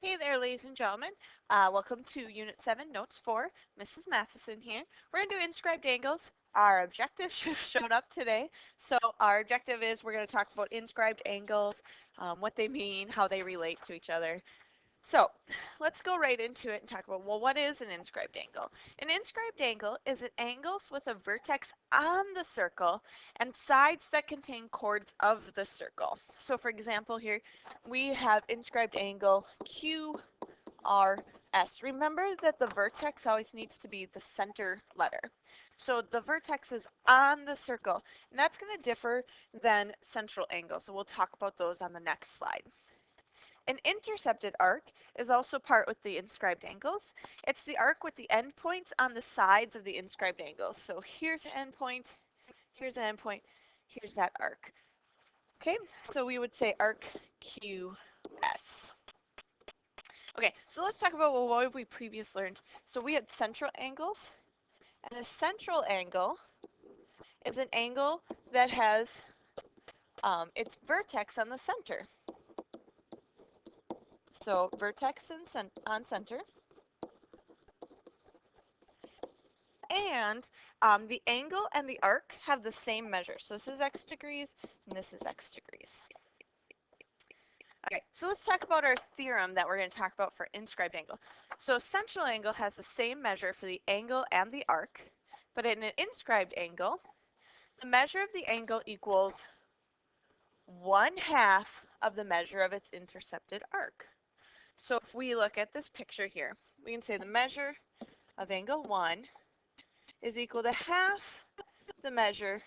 Hey there, ladies and gentlemen. Welcome to Unit 7, Notes 4. Mrs. Matheson here. We're going to do inscribed angles. Our objective should have shown up today. So our objective is we're going to talk about inscribed angles, what they mean, how they relate to each other. So let's go right into it and talk about, well, what is an inscribed angle? An inscribed angle is an angle with a vertex on the circle and sides that contain chords of the circle. So for example here, we have inscribed angle QRS. Remember that the vertex always needs to be the center letter. So the vertex is on the circle, and that's going to differ than central angles. So we'll talk about those on the next slide. An intercepted arc is also part with the inscribed angles. It's the arc with the endpoints on the sides of the inscribed angles. So here's an endpoint, here's an endpoint, here's that arc. Okay, so we would say arc QS. Okay, so let's talk about, well, what have we previously learned? So we had central angles, and a central angle is an angle that has its vertex on the center. So vertex on center. And the angle and the arc have the same measure. So this is x degrees, and this is x degrees. Okay, so let's talk about our theorem that we're going to talk about for inscribed angle. So central angle has the same measure for the angle and the arc, but in an inscribed angle, the measure of the angle equals 1/2 of the measure of its intercepted arc. So if we look at this picture here, we can say the measure of angle 1 is equal to half the measure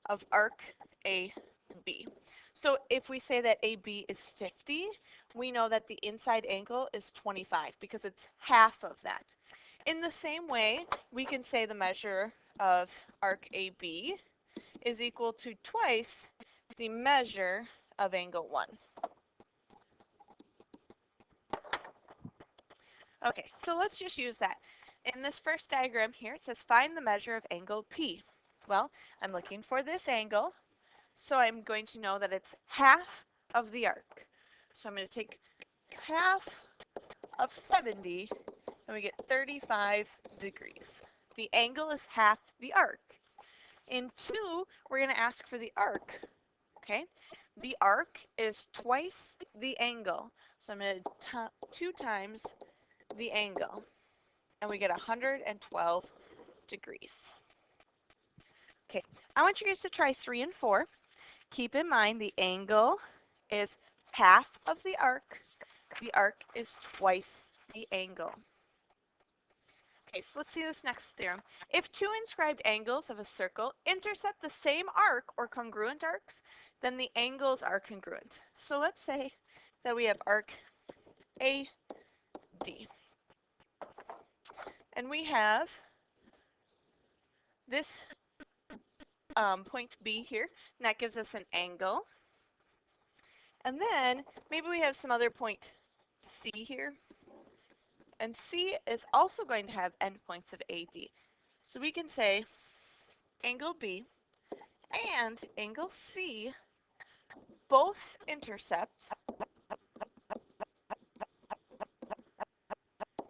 of arc AB. So if we say that AB is 50, we know that the inside angle is 25 because it's half of that. In the same way, we can say the measure of arc AB is equal to twice the measure of angle 1. Okay, so let's just use that. In this first diagram here, it says find the measure of angle P. Well, I'm looking for this angle, so I'm going to know that it's half of the arc. So I'm going to take half of 70, and we get 35 degrees. The angle is half the arc. In 2, we're going to ask for the arc. Okay, the arc is twice the angle. So I'm going to 2 times the angle, and we get 112 degrees. Okay, I want you guys to try 3 and 4. Keep in mind the angle is half of the arc. The arc is twice the angle. Okay, so let's see this next theorem. If 2 inscribed angles of a circle intercept the same arc or congruent arcs, then the angles are congruent. So let's say that we have arc AD. And we have this point B here, and that gives us an angle. And then maybe we have some other point C here. And C is also going to have endpoints of AD. So we can say angle B and angle C both intercept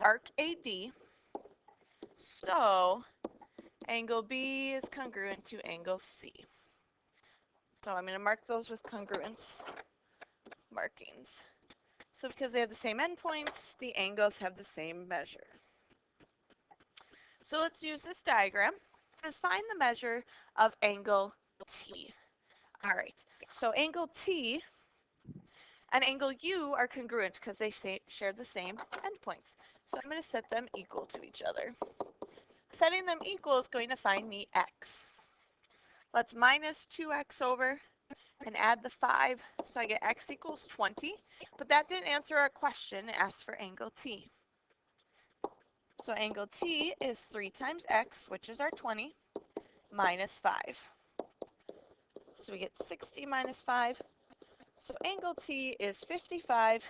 arc AD. So angle B is congruent to angle C. So I'm going to mark those with congruence markings. So because they have the same endpoints, the angles have the same measure. So let's use this diagram. It says find the measure of angle T. All right, so angle T and angle U are congruent because they share the same endpoints. So I'm going to set them equal to each other. Setting them equal is going to find me x. Let's minus 2x over and add the 5, so I get x equals 20. But that didn't answer our question. It asked for angle T. So angle T is 3 times x, which is our 20, minus 5. So we get 60 minus 5. So angle T is 55,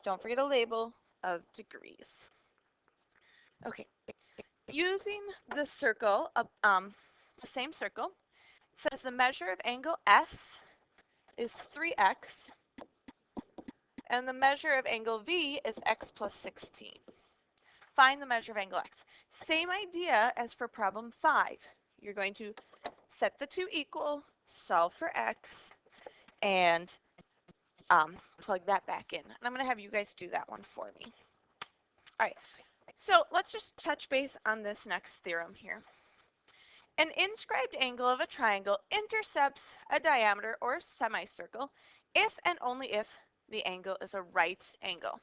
don't forget a label, of degrees. Okay, using the circle, the same circle, it says the measure of angle S is 3x, And the measure of angle V is x plus 16. Find the measure of angle x. Same idea as for problem 5. You're going to set the two equal, solve for x, and plug that back in. And I'm going to have you guys do that one for me. All right, so let's just touch base on this next theorem here. An inscribed angle of a triangle intercepts a diameter or semicircle if and only if the angle is a right angle.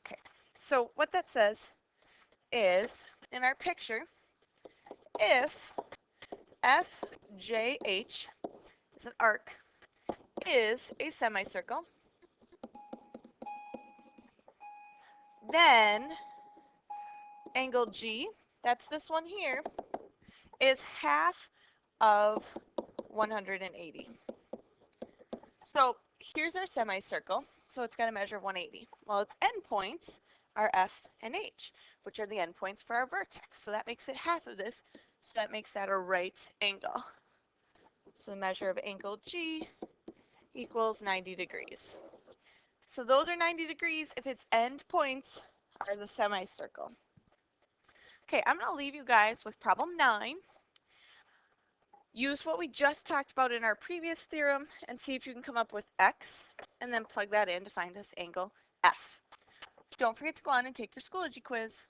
Okay, so what that says is, in our picture, if FJH is an arc, is a semicircle, then angle G, that's this one here, is half of 180. So here's our semicircle, so it's got a measure of 180. Well, its endpoints are F and H, which are the endpoints for our vertex. So that makes it half of this, so that makes that a right angle. So the measure of angle G equals 90 degrees. So those are 90 degrees if its endpoints are the semicircle. Okay, I'm going to leave you guys with problem 9. Use what we just talked about in our previous theorem and see if you can come up with x, and then plug that in to find this angle F. Don't forget to go on and take your Schoology quiz.